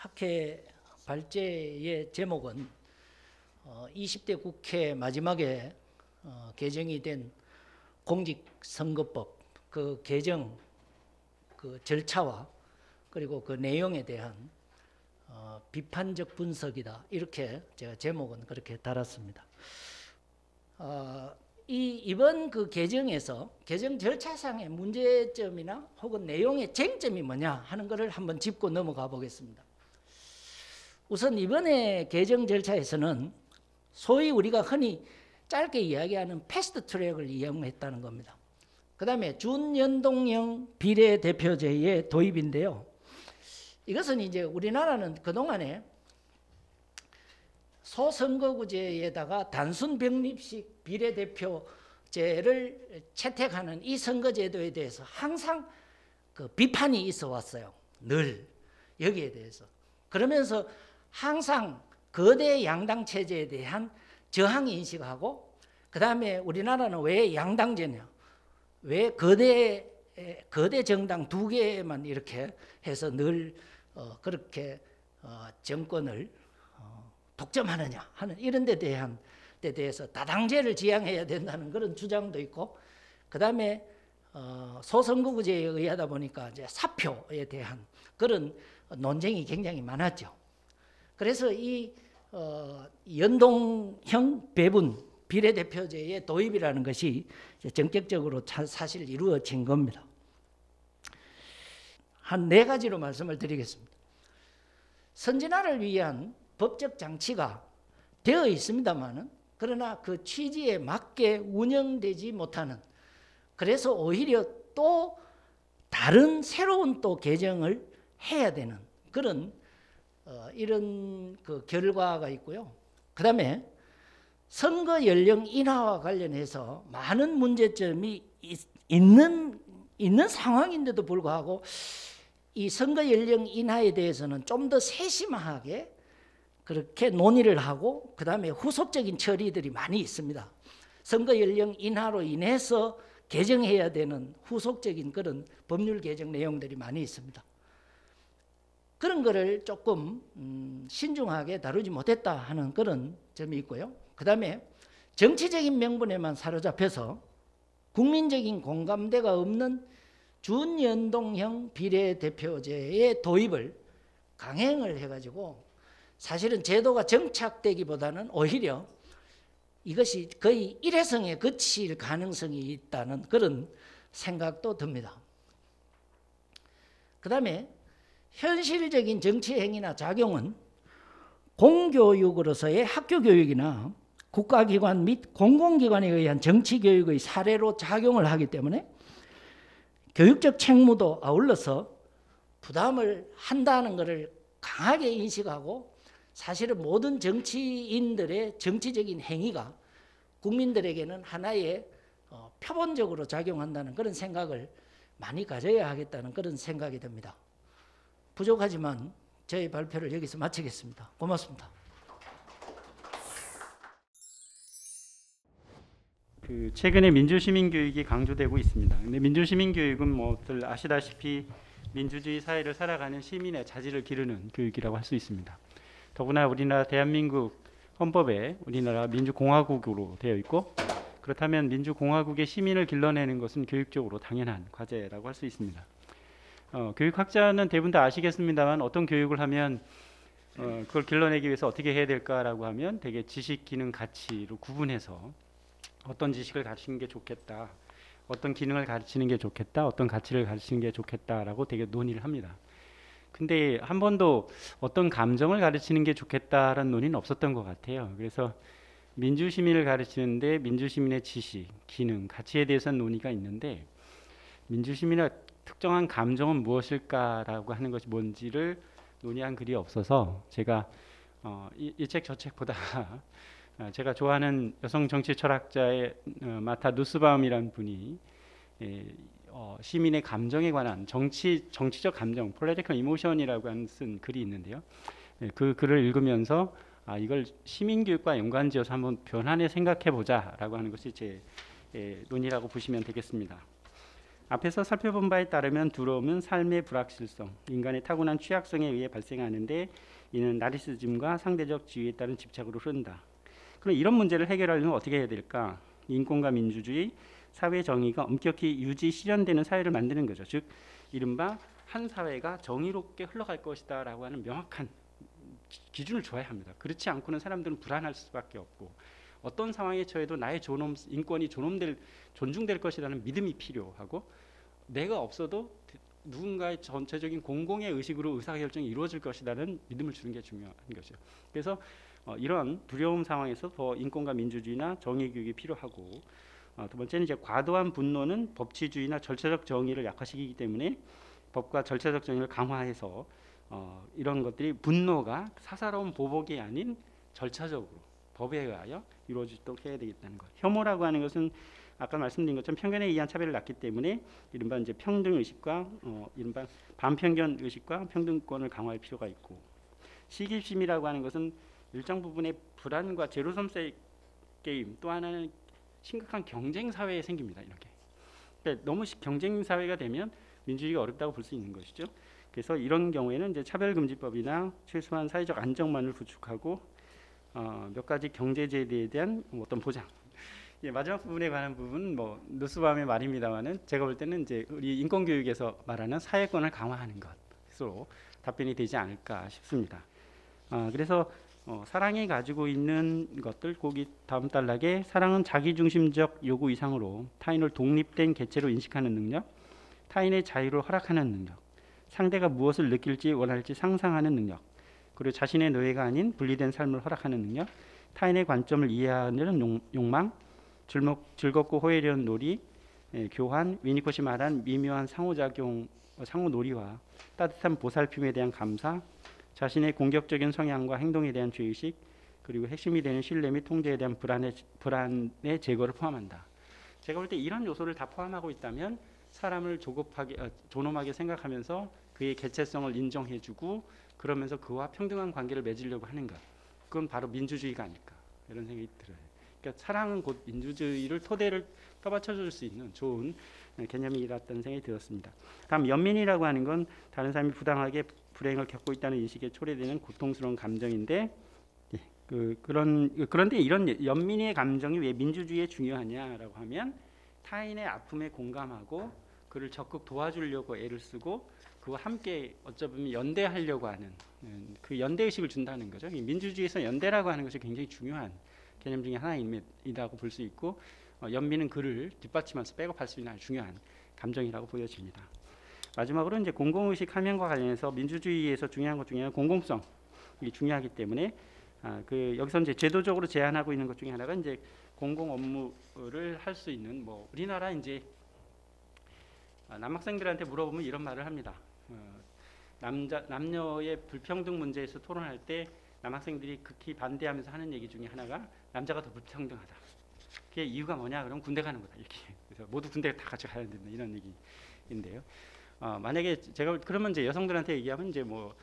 학회 발제의 제목은 20대 국회 마지막에 개정이 된 공직선거법 그 개정 그 절차와 그리고 그 내용에 대한 비판적 분석이다, 이렇게 제가 제목은 그렇게 달았습니다. 이번 그 개정에서 개정 절차상의 문제점이나 혹은 내용의 쟁점이 뭐냐 하는 것을 한번 짚고 넘어가 보겠습니다. 우선 이번에 개정 절차에서는 소위 우리가 흔히 짧게 이야기하는 패스트 트랙을 이용했다는 겁니다. 그 다음에 준연동형 비례대표제의 도입인데요. 이것은 이제 우리나라는 그동안에 소선거구제에다가 단순 병립식 비례대표제를 채택하는 이 선거제도에 대해서 항상 그 비판이 있어 왔어요. 늘 여기에 대해서. 그러면서 항상 거대 양당 체제에 대한 저항 인식하고, 그 다음에 우리나라는 왜 양당제냐, 왜 거대 정당 두 개만 이렇게 해서 늘 그렇게 정권을 독점하느냐 하는 이런 데 대해서 다당제를 지향해야 된다는 그런 주장도 있고, 그 다음에 소선거구제에 의하다 보니까 이제 사표에 대한 그런 논쟁이 굉장히 많았죠. 그래서 이 연동형 배분 비례대표제의 도입이라는 것이 전격적으로 사실 이루어진 겁니다. 한 4가지로 말씀을 드리겠습니다. 선진화를 위한 법적 장치가 되어 있습니다만은, 그러나 그 취지에 맞게 운영되지 못하는, 그래서 오히려 또 다른 새로운 또 개정을 해야 되는 그런 이런 그 결과가 있고요. 그 다음에 선거 연령 인하와 관련해서 많은 문제점이 있는 상황인데도 불구하고 이 선거 연령 인하에 대해서는 좀 더 세심하게 그렇게 논의를 하고, 그 다음에 후속적인 처리들이 많이 있습니다. 선거 연령 인하로 인해서 개정해야 되는 후속적인 그런 법률 개정 내용들이 많이 있습니다. 그런 거를 조금 신중하게 다루지 못했다 하는 그런 점이 있고요. 그 다음에 정치적인 명분에만 사로잡혀서 국민적인 공감대가 없는 준연동형 비례대표제의 도입을 강행을 해가지고 사실은 제도가 정착되기보다는 오히려 이것이 거의 일회성에 그칠 가능성이 있다는 그런 생각도 듭니다. 그 다음에 현실적인 정치 행위나 작용은 공교육으로서의 학교 교육이나 국가기관 및 공공기관에 의한 정치교육의 사례로 작용을 하기 때문에 교육적 책무도 아울러서 부담을 한다는 것을 강하게 인식하고, 사실은 모든 정치인들의 정치적인 행위가 국민들에게는 하나의 표본적으로 작용한다는 그런 생각을 많이 가져야 하겠다는 그런 생각이 듭니다. 부족하지만 저희 발표를 여기서 마치겠습니다. 고맙습니다. 최근에 민주시민교육이 강조되고 있습니다. 근데 민주시민교육은 뭐들 아시다시피 민주주의 사회를 살아가는 시민의 자질을 기르는 교육이라고 할 수 있습니다. 더구나 우리나라 대한민국 헌법에 우리나라 민주공화국으로 되어 있고, 그렇다면 민주공화국의 시민을 길러내는 것은 교육적으로 당연한 과제라고 할 수 있습니다. 교육학자는 대부분 다 아시겠습니다만, 어떤 교육을 하면 그걸 길러내기 위해서 어떻게 해야 될까라고 하면 되게 지식, 기능, 가치로 구분해서 어떤 지식을 가르치는 게 좋겠다, 어떤 기능을 가르치는 게 좋겠다, 어떤 가치를 가르치는 게 좋겠다라고 되게 논의를 합니다. 근데 한 번도 어떤 감정을 가르치는 게 좋겠다라는 논의는 없었던 것 같아요. 그래서 민주시민을 가르치는데 민주시민의 지식, 기능, 가치에 대해서는 논의가 있는데, 민주시민의 특정한 감정은 무엇일까라고 하는 것이 뭔지를 논의한 글이 없어서 제가 이 책 저 책보다 제가 좋아하는 여성 정치 철학자의 마타 누스바움이라는 분이 시민의 감정에 관한 정치적 감정, political emotion이라고 쓴 글이 있는데요. 그 글을 읽으면서 이걸 시민교육과 연관지어서 한번 변환해 생각해 보자라고 하는 것이 제 논의라고 보시면 되겠습니다. 앞에서 살펴본 바에 따르면 두려움은 삶의 불확실성, 인간의 타고난 취약성에 의해 발생하는데 이는 나르시즘과 상대적 지위에 따른 집착으로 흐른다. 그럼 이런 문제를 해결하려면 어떻게 해야 될까? 인권과 민주주의, 사회 정의가 엄격히 유지 실현되는 사회를 만드는 거죠. 즉 이른바 한 사회가 정의롭게 흘러갈 것이다라고 하는 명확한 기준을 줘야 합니다. 그렇지 않고는 사람들은 불안할 수밖에 없고 어떤 상황에 처해도 나의 인권이 존중될 것이라는 믿음이 필요하고 내가 없어도 누군가의 전체적인 공공의 의식으로 의사결정이 이루어질 것이라는 믿음을 주는 게 중요한 거죠. 그래서 이런 두려움 상황에서 더 인권과 민주주의나 정의 교육이 필요하고 두 번째는 이제 과도한 분노는 법치주의나 절차적 정의를 약화시키기 때문에 법과 절차적 정의를 강화해서 이런 것들이 분노가 사사로운 보복이 아닌 절차적으로 법에 의하여 이루어지도록 해야 되겠다는 것. 혐오라고 하는 것은 아까 말씀드린 것처럼 편견에 의한 차별을 낳기 때문에 이른바 이제 평등 의식과 이른바 반편견 의식과 평등권을 강화할 필요가 있고, 시기심이라고 하는 것은 일정 부분의 불안과 제로섬 게임, 또 하나는 심각한 경쟁 사회에 생깁니다. 이렇게 그러니까 너무 경쟁 사회가 되면 민주주의가 어렵다고 볼 수 있는 것이죠. 그래서 이런 경우에는 이제 차별금지법이나 최소한 사회적 안정만을 구축하고 몇 가지 경제제도에 대한 어떤 보장. 마지막 부분에 관한 부분 뭐 누스밤의 말입니다만은 제가 볼 때는 이제 우리 인권교육에서 말하는 사회권을 강화하는 것으로 답변이 되지 않을까 싶습니다. 그래서 사랑이 가지고 있는 것들, 거기 다음 단락에 사랑은 자기중심적 요구 이상으로 타인을 독립된 개체로 인식하는 능력, 타인의 자유를 허락하는 능력, 상대가 무엇을 느낄지 원할지 상상하는 능력, 그리고 자신의 노예가 아닌 분리된 삶을 허락하는 능력, 타인의 관점을 이해하는 욕망, 즐겁고 호혜로운 놀이, 교환, 위니콧이 말한 미묘한 상호작용, 상호놀이와 따뜻한 보살핌에 대한 감사, 자신의 공격적인 성향과 행동에 대한 죄의식, 그리고 핵심이 되는 신뢰 및 통제에 대한 불안의 제거를 포함한다. 제가 볼 때 이런 요소를 다 포함하고 있다면 사람을 존엄하게 생각하면서 그의 개체성을 인정해주고 그러면서 그와 평등한 관계를 맺으려고 하는 것, 그건 바로 민주주의가 아닐까 이런 생각이 들어요. 그러니까 사랑은 곧 민주주의를 토대를 떠받쳐줄 수 있는 좋은 개념이라는 생각이 들었습니다. 다음 연민이라고 하는 건 다른 사람이 부당하게 불행을 겪고 있다는 인식에 초래되는 고통스러운 감정인데, 그런데 이런 연민의 감정이 왜 민주주의에 중요하냐라고 하면 타인의 아픔에 공감하고 그를 적극 도와주려고 애를 쓰고 그와 함께 어쩌면 연대하려고 하는 그 연대의식을 준다는 거죠. 민주주의에서 연대라고 하는 것이 굉장히 중요한 개념 중에 하나이라고 볼 수 있고, 연민은 그를 뒷받침하면서 백업할 수 있는 아주 중요한 감정이라고 보여집니다. 마지막으로 이제 공공의식 함양과 관련해서 민주주의에서 중요한 것 중에 하나는 공공성이 중요하기 때문에 여기서 이제 제도적으로 제한하고 있는 것 중에 하나가 이제 공공 업무를 할 수 있는 뭐 우리나라 이제 남학생들한테 물어보면 이런 말을 합니다. 남녀의 불평등 문제에서 토론할 때 남학생들이 극히 반대하면서 하는 얘기 중에 하나가 남자가 더 불평등하다. 그게 이유가 뭐냐? 그러면 군대 가는 거다. 이렇게. 그래서 모두 군대 다 같이 가야 된다. 이런 얘기인데요. 만약에 제가 그러면 이제 여성들한테 얘기하면 이제 뭐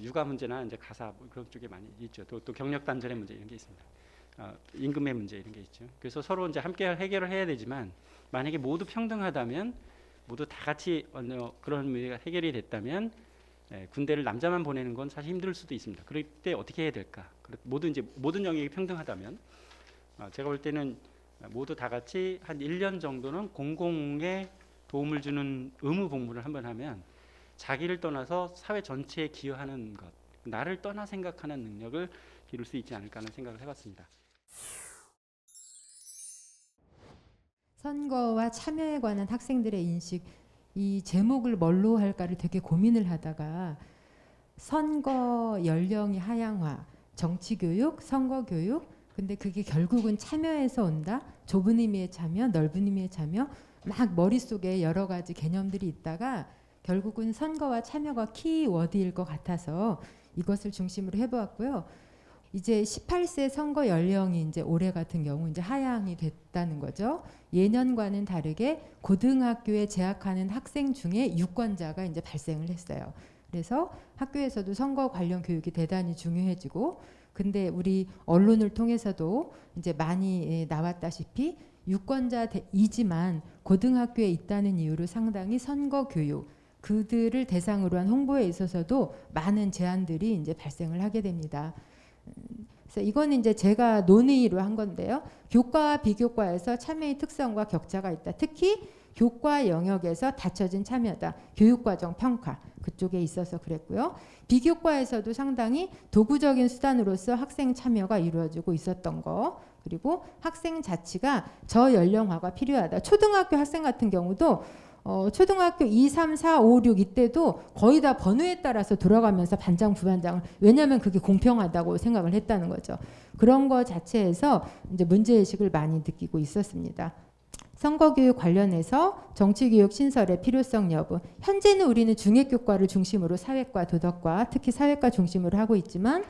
육아 문제나 이제 가사 뭐 그런 쪽에 많이 있죠. 또 경력 단절의 문제 이런 게 있습니다. 임금의 문제 이런 게 있죠. 그래서 서로 이제 함께 해결을 해야 되지만 만약에 모두 평등하다면 모두 다 같이 그런 문제가 해결이 됐다면 군대를 남자만 보내는 건 사실 힘들 수도 있습니다. 그럴 때 어떻게 해야 될까? 모든 영역이 평등하다면 제가 볼 때는 모두 다 같이 한 1년 정도는 공공에 도움을 주는 의무 복무를 한번 하면 자기를 떠나서 사회 전체에 기여하는 것, 나를 떠나 생각하는 능력을 기를 수 있지 않을까 하는 생각을 해봤습니다. 선거와 참여에 관한 학생들의 인식, 이 제목을 뭘로 할까를 되게 고민을 하다가 선거 연령이 하향화, 정치교육, 선거교육, 근데 그게 결국은 참여에서 온다. 좁은 의미의 참여, 넓은 의미의 참여, 막 머릿속에 여러 가지 개념들이 있다가 결국은 선거와 참여가 키워드일 것 같아서 이것을 중심으로 해보았고요. 이제 18세 선거 연령이 이제 올해 같은 경우 이제 하향이 됐다는 거죠. 예년과는 다르게 고등학교에 재학하는 학생 중에 유권자가 이제 발생을 했어요. 그래서 학교에서도 선거 관련 교육이 대단히 중요해지고, 근데 우리 언론을 통해서도 이제 많이 나왔다시피 유권자이지만 고등학교에 있다는 이유로 상당히 선거 교육 그들을 대상으로 한 홍보에 있어서도 많은 제한들이 이제 발생을 하게 됩니다. 그래서 이거는 이제 제가 논의로 한 건데요. 교과와 비교과에서 참여의 특성과 격차가 있다. 특히 교과 영역에서 갖춰진 참여다. 교육과정 평가 그쪽에 있어서 그랬고요. 비교과에서도 상당히 도구적인 수단으로서 학생 참여가 이루어지고 있었던 거. 그리고 학생 자치가 저연령화가 필요하다. 초등학교 학생 같은 경우도 초등학교 2, 3, 4, 5, 6 이때도 거의 다 번호에 따라서 돌아가면서 반장, 부반장을 왜냐하면 그게 공평하다고 생각을 했다는 거죠. 그런 거 자체에서 이제 문제의식을 많이 느끼고 있었습니다. 선거교육 관련해서 정치교육 신설의 필요성 여부. 현재는 우리는 중액교과를 중심으로 사회과, 도덕과, 특히 사회과 중심으로 하고 있지만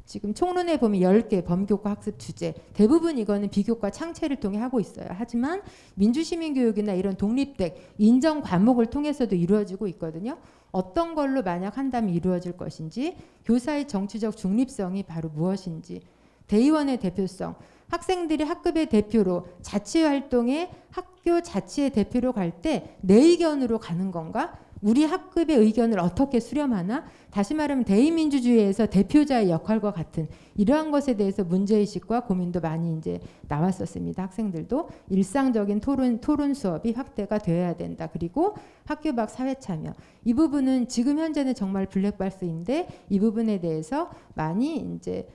지금 총론에 보면 10개 범교과 학습 주제 대부분 이거는 비교과 창체를 통해 하고 있어요. 하지만 민주시민교육이나 이런 독립된 인정 과목을 통해서도 이루어지고 있거든요. 어떤 걸로 만약 한다면 이루어질 것인지 교사의 정치적 중립성이 바로 무엇인지 대의원의 대표성 학생들이 학급의 대표로 자치활동에 학교 자치의 대표로 갈 때 내 의견으로 가는 건가? 우리 학급의 의견을 어떻게 수렴하나? 다시 말하면 대의민주주의에서 대표자의 역할과 같은 이러한 것에 대해서 문제의식과 고민도 많이 이제 나왔었습니다. 학생들도 일상적인 토론 수업이 확대가 되어야 된다. 그리고 학교 밖 사회 참여. 이 부분은 지금 현재는 정말 블랙박스인데 이 부분에 대해서 많이 이제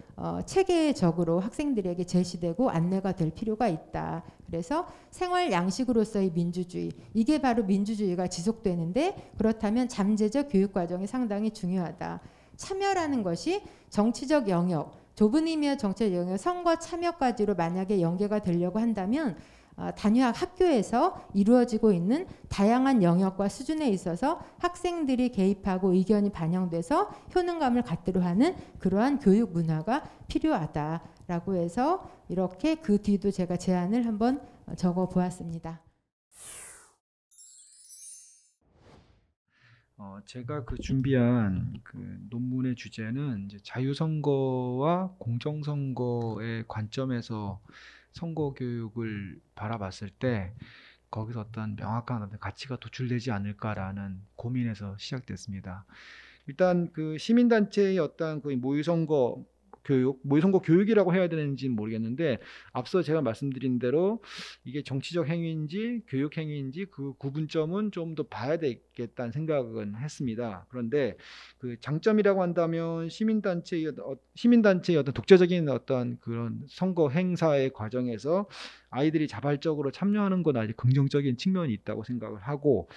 체계적으로 학생들에게 제시되고 안내가 될 필요가 있다. 그래서 생활 양식으로서의 민주주의 이게 바로 민주주의가 지속되는데 그렇다면 잠재적 교육 과정이 상당히 중요하다. 참여라는 것이 정치적 영역 좁은 의미의 정치적 영역 선거 참여까지로 만약에 연계가 되려고 한다면 단위학 학교에서 이루어지고 있는 다양한 영역과 수준에 있어서 학생들이 개입하고 의견이 반영돼서 효능감을 갖도록 하는 그러한 교육 문화가 필요하다라고 해서 이렇게 그 뒤도 제가 제안을 한번 적어 보았습니다. 제가 준비한 논문의 주제는 이제 자유선거와 공정선거의 관점에서 선거 교육을 바라봤을 때 거기서 어떤 명확한 가치가 도출되지 않을까라는 고민에서 시작됐습니다. 일단 시민단체의 어떤 모의선거 교육이라고 해야 되는지는 모르겠는데 앞서 제가 말씀드린 대로 이게 정치적 행위인지 교육 행위인지 그 구분점은 좀 더 봐야 되겠다는 생각은 했습니다. 그런데 장점이라고 한다면 시민단체의 어떤 독자적인 어떤 그런 선거 행사의 과정에서 아이들이 자발적으로 참여하는 건 아주 긍정적인 측면이 있다고 생각을 하고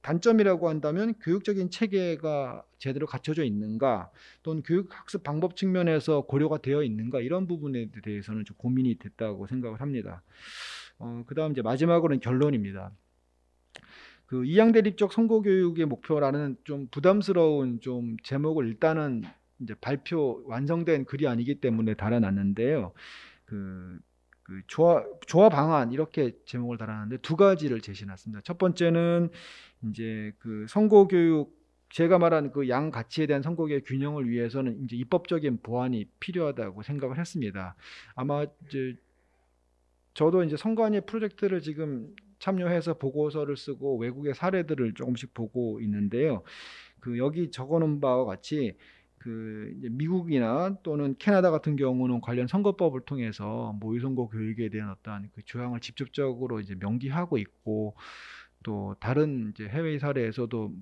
단점이라고 한다면 교육적인 체계가 제대로 갖춰져 있는가 또는 교육학습 방법 측면에서 고려가 되어 있는가 이런 부분에 대해서는 좀 고민이 됐다고 생각을 합니다. 그다음 이제 마지막으로는 결론입니다. 이양대립적 선거교육의 목표라는 좀 부담스러운 좀 제목을 일단은 이제 완성된 글이 아니기 때문에 달아놨는데요. 조화 방안 이렇게 제목을 달았는데 두 가지를 제시해놨습니다. 첫 번째는 이제 선거교육 제가 말한 양 가치에 대한 선거교육 균형을 위해서는 이제 입법적인 보완이 필요하다고 생각을 했습니다. 아마 이제 저도 이제 선관위 프로젝트를 지금 참여해서 보고서를 쓰고 외국의 사례들을 조금씩 보고 있는데요. 여기 적어놓은 바와 같이 이제 미국이나 또는 캐나다 같은 경우는 관련 선거법을 통해서 모의선거 교육에 대한 어떤 조항을 직접적으로 이제 명기하고 있고 또 다른 이제 해외 사례에서도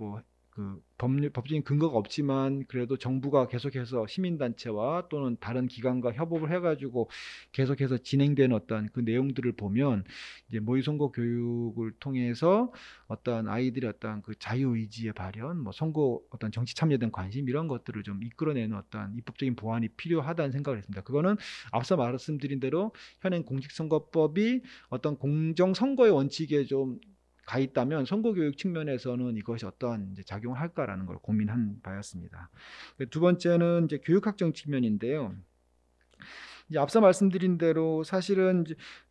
법적인 근거가 없지만 그래도 정부가 계속해서 시민단체와 또는 다른 기관과 협업을 해가지고 계속해서 진행되는 어떤 그 내용들을 보면 이제 모의선거 교육을 통해서 어떤 아이들의 어떤 자유의지의 발현, 선거 어떤 정치 참여에 대한 관심 이런 것들을 좀 이끌어내는 어떤 입법적인 보완이 필요하다는 생각을 했습니다. 그거는 앞서 말씀드린 대로 현행 공직선거법이 어떤 공정선거의 원칙에 좀 가 있다면 선거교육 측면에서는 이것이 어떠한 이제 작용을 할까라는 걸 고민한 바였습니다. 두 번째는 이제 교육학적 측면인데요. 이제 앞서 말씀드린 대로 사실은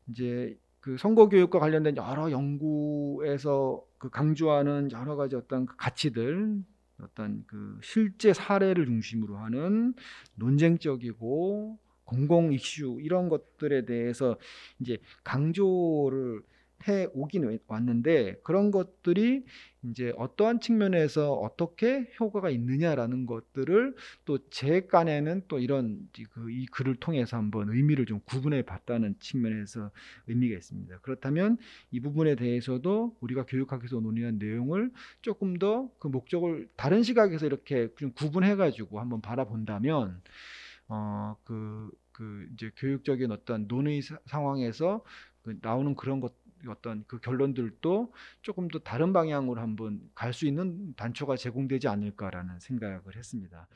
이제 선거교육과 관련된 여러 연구에서 강조하는 여러 가지 어떤 가치들, 어떤 실제 사례를 중심으로 하는 논쟁적이고 공공 이슈 이런 것들에 대해서 이제 강조를 해 오긴 왔는데 그런 것들이 이제 어떠한 측면에서 어떻게 효과가 있느냐라는 것들을 또 제 깐에는 또 이런 이 글을 통해서 한번 의미를 좀 구분해 봤다는 측면에서 의미가 있습니다. 그렇다면 이 부분에 대해서도 우리가 교육학에서 논의한 내용을 조금 더 그 목적을 다른 시각에서 이렇게 좀 구분해 가지고 한번 바라본다면 이제 교육적인 어떤 논의 상황에서 나오는 그런 것 어떤 그 결론들도 조금 더 다른 방향으로 한번 갈 수 있는 단초가 제공되지 않을까라는 생각을 했습니다.